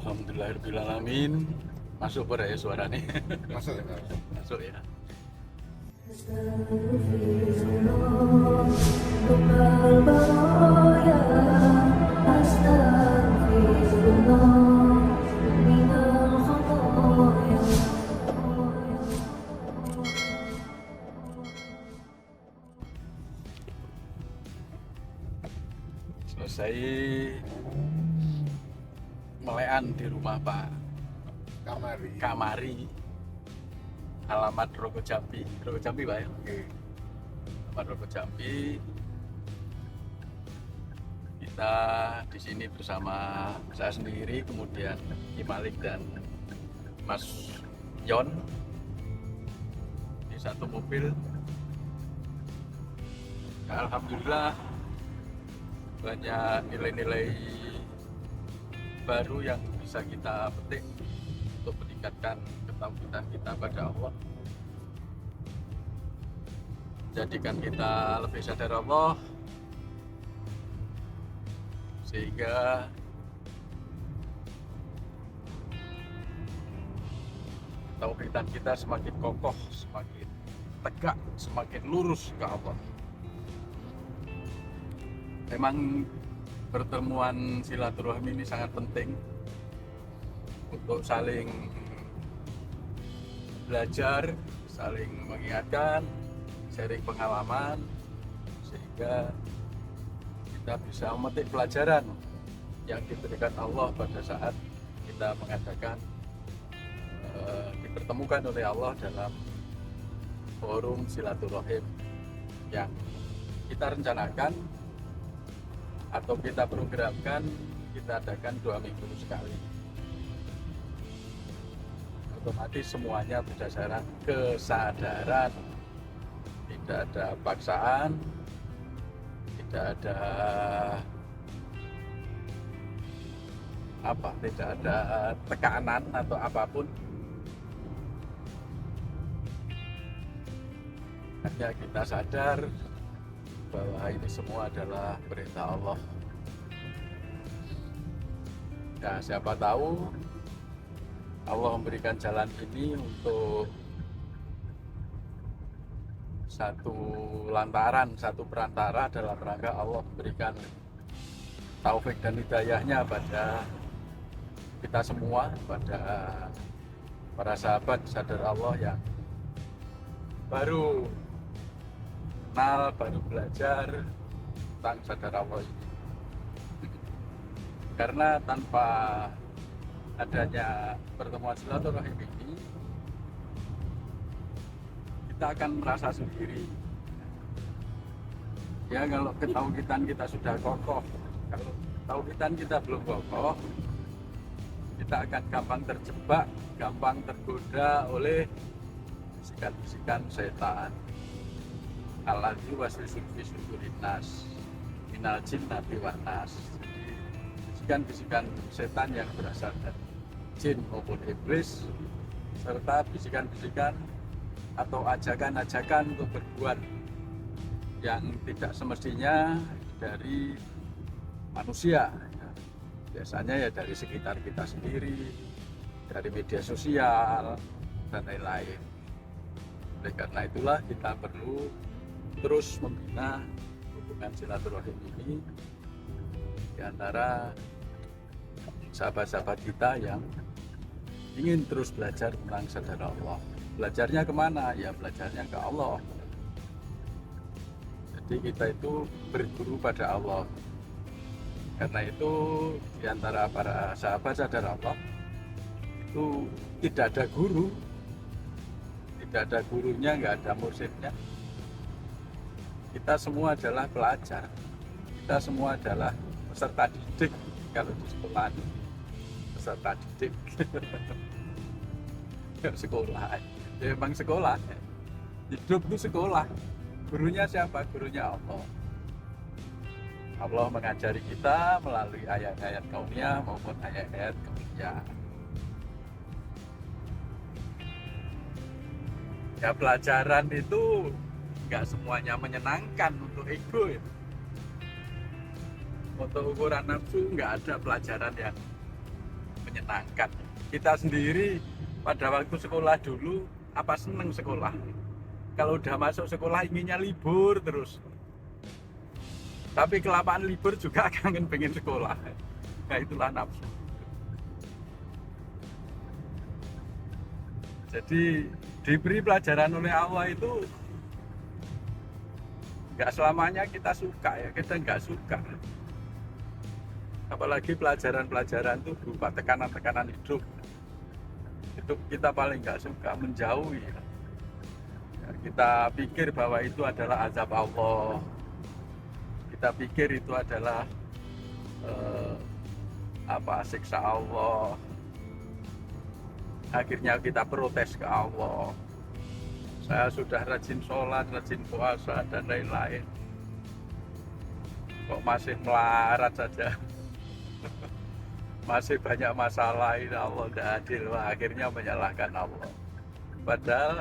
Alhamdulillahirrahmanirrahim. Masuk pada ya suaranya. Masuk ya, Mas? Masuk ya. Selesai melean di rumah Pak Kamari, alamat Rogo Jambi Pak ya. Oke. Alamat Rogo Jambi. Kita di sini bersama saya sendiri, kemudian Ki Malik dan Mas Yon di satu mobil. Ya, alhamdulillah banyak nilai-nilai baru yang bisa kita petik untuk meningkatkan ketakwaan kita pada Allah, jadikan kita lebih sadar Allah, sehingga tauhidan kita semakin kokoh, semakin tegak, semakin lurus ke Allah. Memang pertemuan silaturahmi ini sangat penting untuk saling belajar, saling mengingatkan, sharing pengalaman, sehingga kita bisa memetik pelajaran yang diberikan Allah pada saat kita mengadakan dipertemukan oleh Allah dalam forum silaturahim yang kita rencanakan atau kita programkan, kita adakan 2 minggu sekali. Otomatis semuanya berdasarkan kesadaran, tidak ada paksaan, tidak ada tidak ada tekanan atau apapun. Hanya kita sadar bahwa ini semua adalah perintah Allah. Ya, siapa tahu Allah memberikan jalan ini untuk satu lantaran, satu perantara dalam rangka Allah memberikan taufik dan hidayahnya pada kita semua, pada para sahabat sadar Allah yang baru kenal, baru belajar tentang sadar Allah ini. Karena tanpa adanya pertemuan silaturahim ini, kita akan merasa sendiri. Ya, kalau ketauhidan kita sudah kokoh, kalau ketauhidan kita belum kokoh, kita akan gampang terjebak, gampang tergoda oleh bisikan-bisikan setan. Alladzi waswisu fi sudurin nas minal jinnati wan nas. Bisikan-bisikan setan yang berasal dari jin maupun iblis, serta bisikan-bisikan atau ajakan-ajakan untuk berbuat yang tidak semestinya dari manusia. Biasanya ya dari sekitar kita sendiri, dari media sosial dan lain-lain. Oleh karena itulah kita perlu terus membina hubungan silaturahim ini di antara sahabat-sahabat kita yang ingin terus belajar tentang sadar Allah. Belajarnya kemana? Ya belajarnya ke Allah. Jadi kita itu berguru pada Allah. Karena itu di antara para sahabat sadar Allah itu tidak ada guru, tidak ada gurunya, nggak ada mursyidnya. Kita semua adalah pelajar, kita semua adalah peserta didik. Kalau di sekolah ini peserta didik. Sekolah, ya memang sekolah. Hidup itu sekolah. Gurunya siapa? Gurunya Allah. Allah mengajari kita melalui ayat-ayat kauniyah maupun ayat-ayat kauniyah. Ya, pelajaran itu nggak semuanya menyenangkan untuk ego ya. Untuk ukuran nafsu nggak ada pelajaran yang menyenangkan. Kita sendiri pada waktu sekolah dulu apa seneng sekolah. Kalau udah masuk sekolah inginnya libur terus. Tapi kelamaan libur juga kangen pengen sekolah. Nah itulah nafsu. Jadi diberi pelajaran oleh Allah itu nggak selamanya kita suka ya, kita nggak suka. Apalagi pelajaran-pelajaran itu berupa tekanan-tekanan hidup. Itu kita paling nggak suka, menjauhi. Ya, kita pikir bahwa itu adalah azab Allah. Kita pikir itu adalah siksa Allah. Akhirnya kita protes ke Allah. Saya sudah rajin sholat, rajin puasa, dan lain-lain. Kok masih melarat saja? Masih banyak masalah, ini Allah tidak adil. Wah, akhirnya menyalahkan Allah. Padahal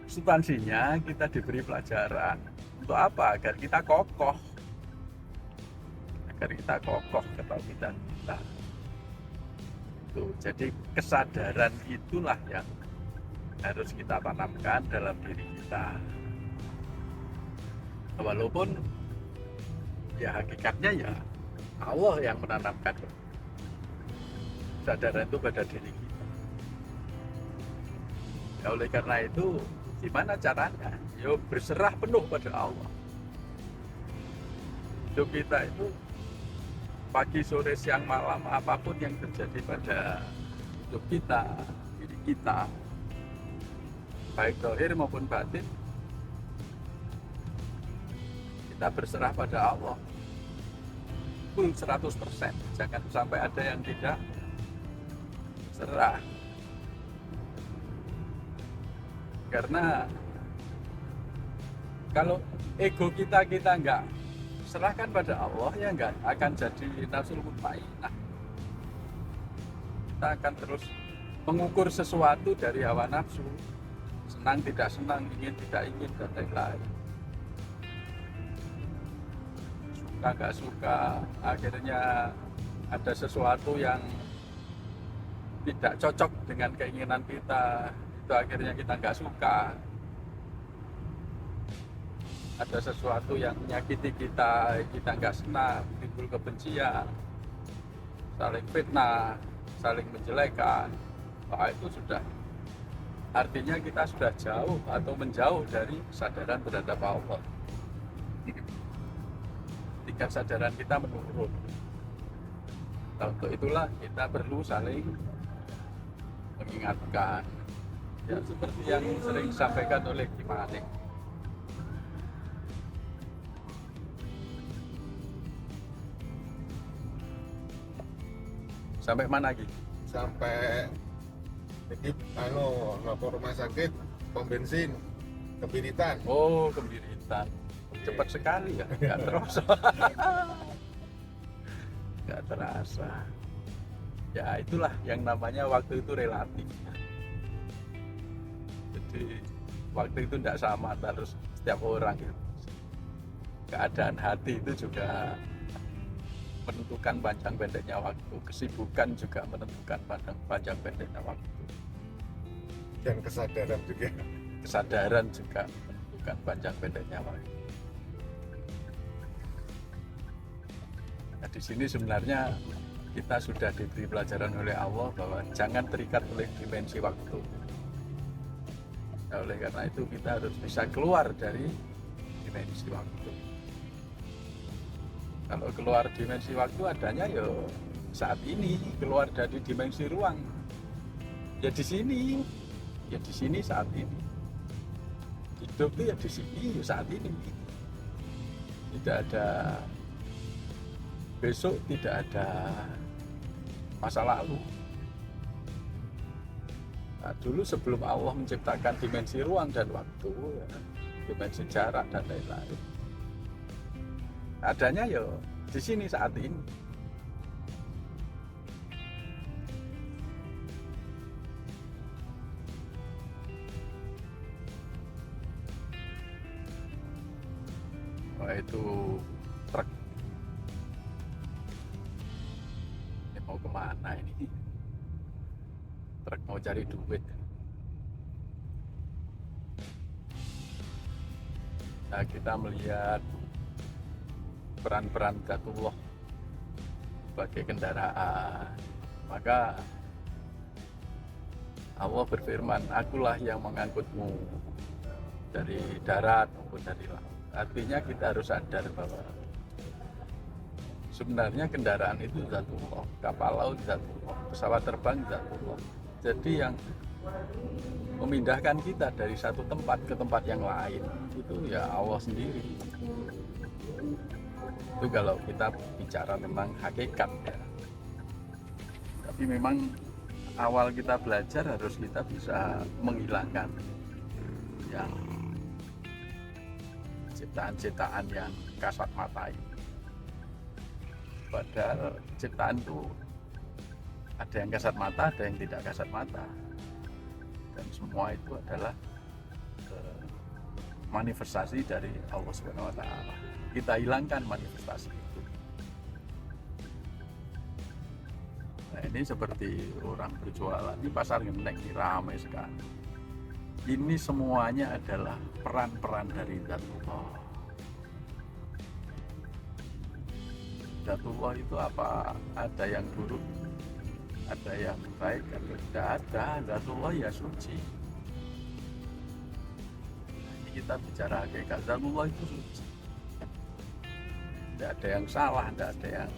substansinya kita diberi pelajaran. Untuk apa? Agar kita kokoh. Agar kita kokoh ketaatan kita. Jadi kesadaran itulah yang harus kita tanamkan dalam diri kita. Walaupun ya hakikatnya ya Allah yang menanamkan kesadaran itu pada diri kita. Ya, oleh karena itu gimana caranya? Ya berserah penuh pada Allah. Hidup kita itu pagi, sore, siang, malam, apapun yang terjadi pada hidup kita, diri kita, baik zahir maupun batin, kita berserah pada Allah full 100%. Jangan sampai ada yang tidak serah. Karena kalau ego kita nggak serahkan pada Allah, ya nggak akan jadi nafsul mutmainnah. Kita akan terus mengukur sesuatu dari hawa nafsu, senang tidak senang, ingin tidak ingin, dan lain-lain. Suka nggak suka, akhirnya ada sesuatu yang tidak cocok dengan keinginan kita, itu akhirnya kita nggak suka. Ada sesuatu yang menyakiti kita nggak senang, timbul kebencian, saling fitnah, saling menjelekan. Wah, itu sudah artinya kita sudah jauh atau menjauh dari kesadaran terhadap Allah. Tingkat kesadaran kita menurun. Nah, untuk itulah kita perlu saling mengingatkan. Ya, seperti yang sering disampaikan oleh Ki Manik. Sampai mana lagi? Sampai jadi lapor rumah sakit pom bensin Kebiritan. Oh, Kebiritan. Cepat sekali ya, nggak terasa. Nggak terasa. Ya itulah yang namanya waktu itu relatif. Jadi waktu itu tidak sama terus setiap orang. Keadaan hati itu juga menentukan panjang pendeknya waktu, kesibukan juga menentukan panjang pendeknya waktu, dan kesadaran juga menentukan panjang pendeknya waktu. Nah, di sini sebenarnya kita sudah diberi pelajaran oleh Allah bahwa jangan terikat oleh dimensi waktu. Nah, oleh karena itu kita harus bisa keluar dari dimensi waktu. Kalau keluar dimensi waktu adanya ya saat ini, keluar dari dimensi ruang. Ya di sini saat ini. Hidup itu ya di sini ya saat ini. Tidak ada besok, tidak ada masa lalu. Nah, dulu sebelum Allah menciptakan dimensi ruang dan waktu, ya, dimensi jarak dan lain-lain, adanya ya di sini saat ini. Wah, itu truk ini mau kemana ini? mencari duit. Nah, kita melihat peran-peran Zatullah sebagai kendaraan, maka Allah berfirman, akulah yang mengangkutmu dari darat maupun dari laut. Artinya kita harus sadar bahwa sebenarnya kendaraan itu Zatullah, kapal laut Zatullah, pesawat terbang Zatullah. Jadi yang memindahkan kita dari satu tempat ke tempat yang lain itu ya Allah sendiri. Itu kalau kita bicara tentang hakikat ya. Tapi memang awal kita belajar harus kita bisa menghilangkan yang ciptaan-ciptaan yang kasat mata ini. Padahal ciptaan itu ada yang kasat mata, ada yang tidak kasat mata, dan semua itu adalah manifestasi dari Allah Subhanahu wa Ta'ala. Kita hilangkan manifestasi itu. Nah, ini seperti orang berjualan di pasar Genteng ini ramai sekali. Ini semuanya adalah peran-peran dari Zatullah. Zatullah itu apa? Ada yang buruk, ada yang baik, atau tidak ada. Zatullah ya suci. Ini kita bicara hakikat. Zatullah itu suci. Tidak ada yang salah, tidak ada yang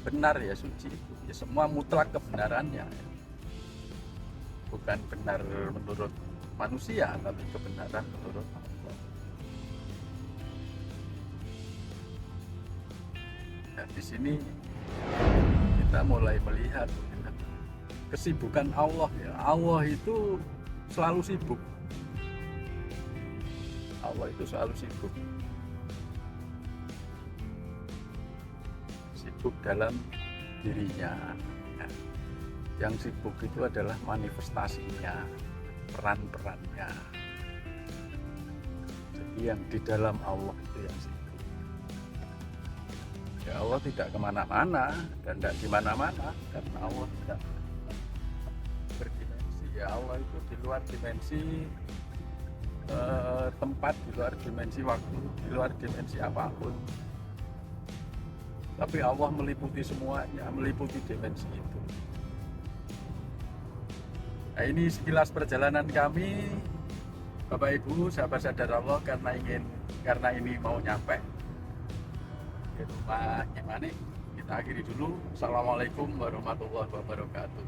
benar, ya suci itu. Ya semua mutlak kebenarannya. Bukan benar menurut manusia, tapi kebenaran menurut Allah. Nah, di sini kita mulai melihat kesibukan Allah ya. Allah itu selalu sibuk. Allah itu selalu sibuk. Sibuk dalam dirinya. Yang sibuk itu adalah manifestasinya, peran-perannya. Jadi yang di dalam Allah itu yang sibuk. Ya Allah tidak kemana-mana dan tidak di mana-mana karena Allah tidak berdimensi. Ya Allah itu di luar dimensi tempat, di luar dimensi waktu, di luar dimensi apapun. Tapi Allah meliputi semuanya, meliputi dimensi itu. Nah, ini sekilas perjalanan kami, Bapak Ibu, sahabat sadar Allah, karena ini mau nyampe di rumah gimana? Kita akhiri dulu. Assalamualaikum warahmatullahi wabarakatuh.